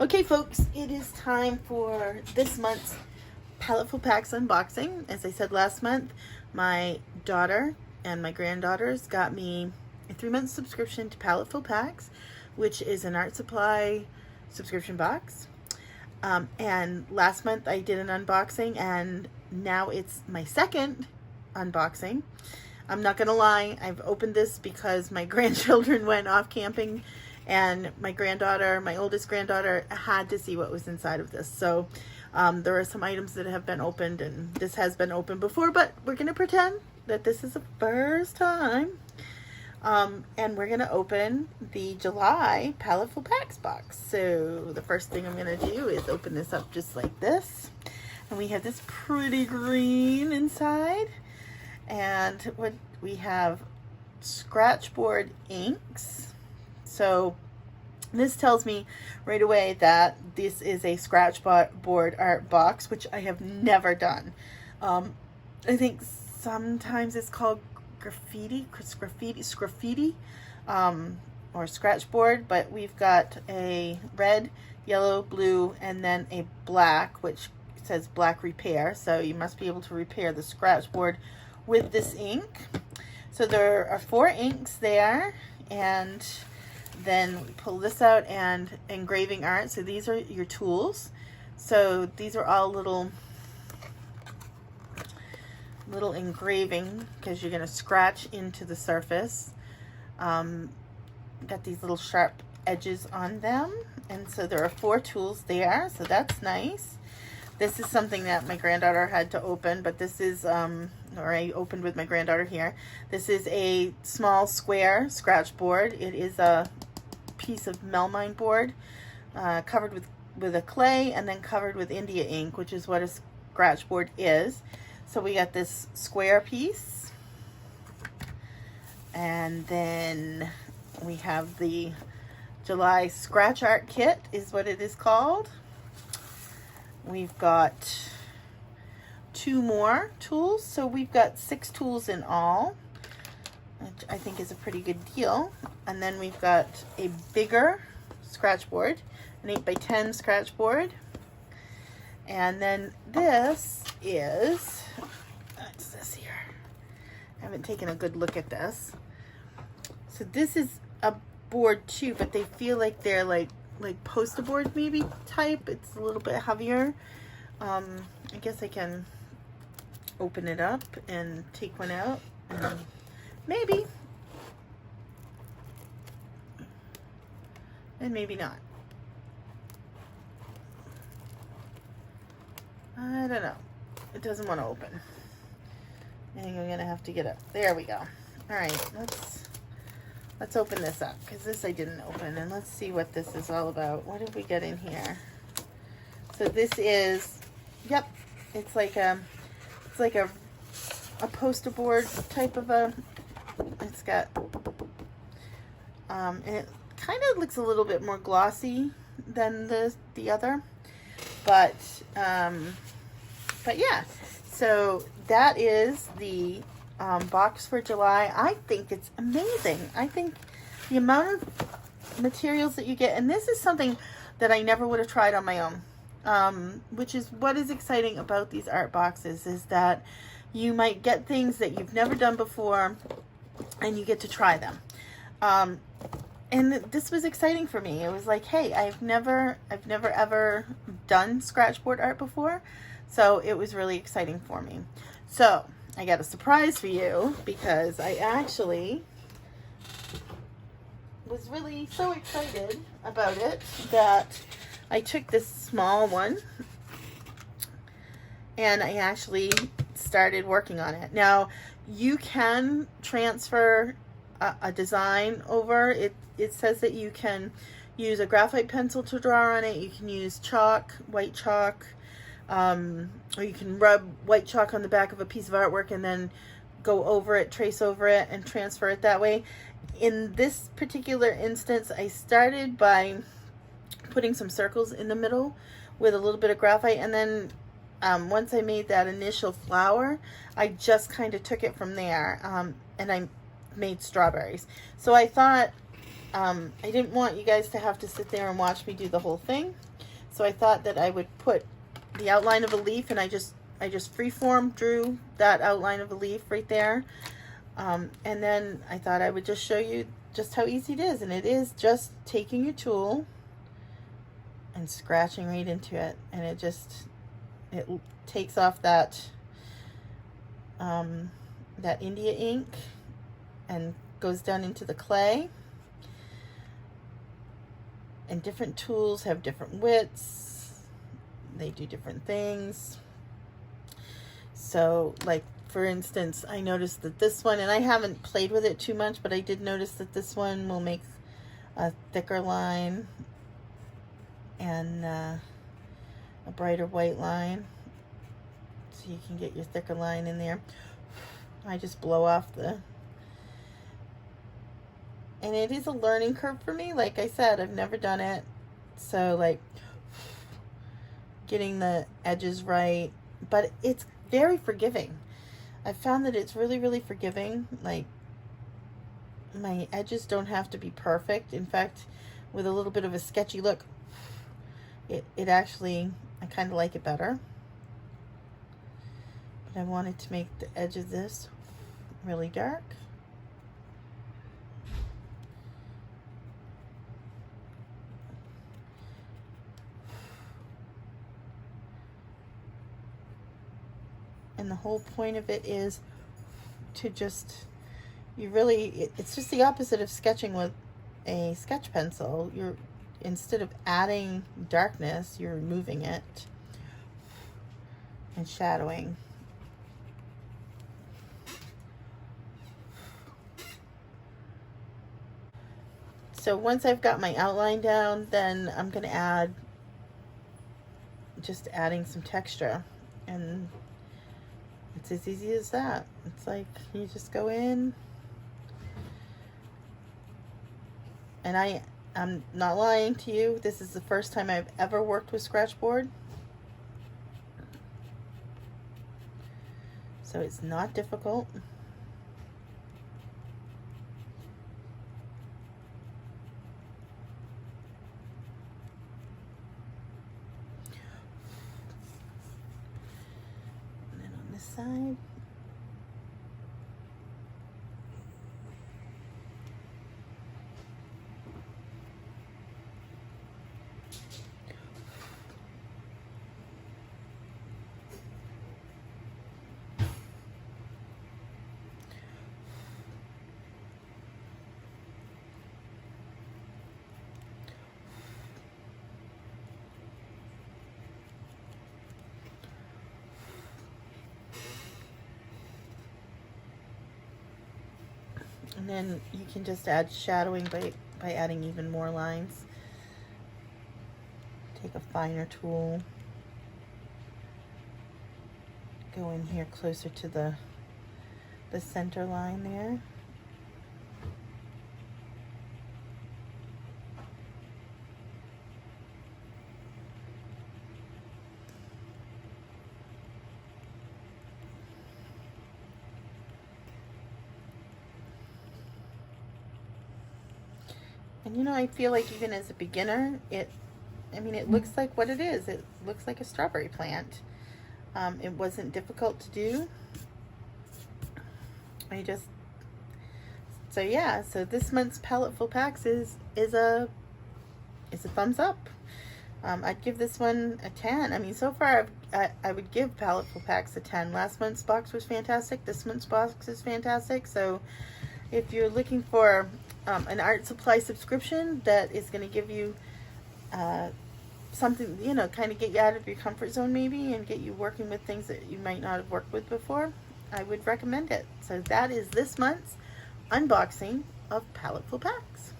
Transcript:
Okay, folks, it is time for this month's Paletteful Packs unboxing. As I said last month, my daughter and my granddaughters got me a 3-month subscription to Paletteful Packs, which is an art supply subscription box. And last month I did an unboxing, and now it's my second unboxing. I'm not gonna lie, I've opened this because my grandchildren went off camping, and my granddaughter, my oldest granddaughter, had to see what was inside of this. So there are some items that have been opened, and this has been opened before, but we're gonna pretend that this is the first time. And we're gonna open the July Paletteful Packs box. So the first thing I'm gonna do is open this up just like this. And we have this pretty green inside. And what we have, scratchboard inks. So this tells me right away that this is a scratchboard art box, which I have never done. I think sometimes it's called graffiti, or scratchboard, but we've got a red, yellow, blue, and then a black, which says black repair. So you must be able to repair the scratchboard with this ink. So there are 4 inks there, and then we pull this out, and engraving art. So these are your tools. So these are all little engraving, because you're going to scratch into the surface. Got these little sharp edges on them, and so there are 4 tools there, so that's nice. This is something that my granddaughter had to open, but this is, or I opened with my granddaughter here. This is a small square scratch board. It is a piece of melamine board covered with a clay, and then covered with India ink, which is what a scratch board is. So we got this square piece, and then we have the July Scratch Art Kit is what it is called. We've got 2 more tools, so we've got 6 tools in all, which I think is a pretty good deal. And then we've got a bigger scratch board, an 8x10 scratch board. And then this is, what's this here? I haven't taken a good look at this. So this is a board too, but they feel like they're like poster board maybe type. It's a little bit heavier. I guess I can open it up and take one out. Maybe. And maybe not. I don't know. It doesn't want to open. I think I'm gonna have to get up. There we go. All right, let's open this up, because this I didn't open, and let's see what this is all about. What did we get in here? So this is, yep, it's like a poster board type of a. It's got, and it kind of looks a little bit more glossy than the other, but yeah. So that is the box for July. I think it's amazing. I think the amount of materials that you get, and this is something that I never would have tried on my own, which is what is exciting about these art boxes, is that you might get things that you've never done before, and you get to try them. And this was exciting for me. It was like, hey, I've never ever done scratchboard art before, so it was really exciting for me. So I got a surprise for you, because I actually was really so excited about it that I took this small one and I actually started working on it. Now, you can transfer a design over. It says that you can use a graphite pencil to draw on it. You can use chalk, white chalk, or you can rub white chalk on the back of a piece of artwork and then go over it, trace over it, and transfer it that way. In this particular instance, I started by putting some circles in the middle with a little bit of graphite, and then once I made that initial flower, I just kind of took it from there, and I made strawberries. So I thought I didn't want you guys to have to sit there and watch me do the whole thing. So I thought that I would put the outline of a leaf, and I just freeform drew that outline of a leaf right there. And then I thought I would just show you just how easy it is. And it is just taking your tool and scratching right into it. And it takes off that, that India ink and goes down into the clay. And different tools have different widths. They do different things. So, like, for instance, I noticed that this one, and I haven't played with it too much, but I did notice that this one will make a thicker line and a brighter white line. So you can get your thicker line in there. I just blow off the... And it is a learning curve for me. Like I said, I've never done it. So, like, getting the edges right. But it's very forgiving. I've found that it's really, really forgiving. Like, my edges don't have to be perfect. In fact, with a little bit of a sketchy look, it actually, I kind of like it better. But I wanted to make the edge of this really dark. And the whole point of it is to just, it's just the opposite of sketching with a sketch pencil. Instead of adding darkness, you're removing it and shadowing. So once I've got my outline down, then I'm going to adding some texture, and it's as easy as that. It's like you just go in, and I'm not lying to you. This is the first time I've ever worked with Scratchboard. So it's not difficult. And then on this side. And then you can just add shadowing by adding even more lines. Take a finer tool, go in here closer to the center line there. And you know, I feel like even as a beginner, it looks like what it is. It looks like a strawberry plant. It wasn't difficult to do. So yeah, so this month's Paletteful Packs is a thumbs up. I'd give this one a 10. I mean, so far I would give Paletteful Packs a 10. Last month's box was fantastic. This month's box is fantastic. So if you're looking for an art supply subscription that is going to give you something, you know, kind of get you out of your comfort zone maybe and get you working with things that you might not have worked with before, I would recommend it. So that is this month's unboxing of Paletteful Packs.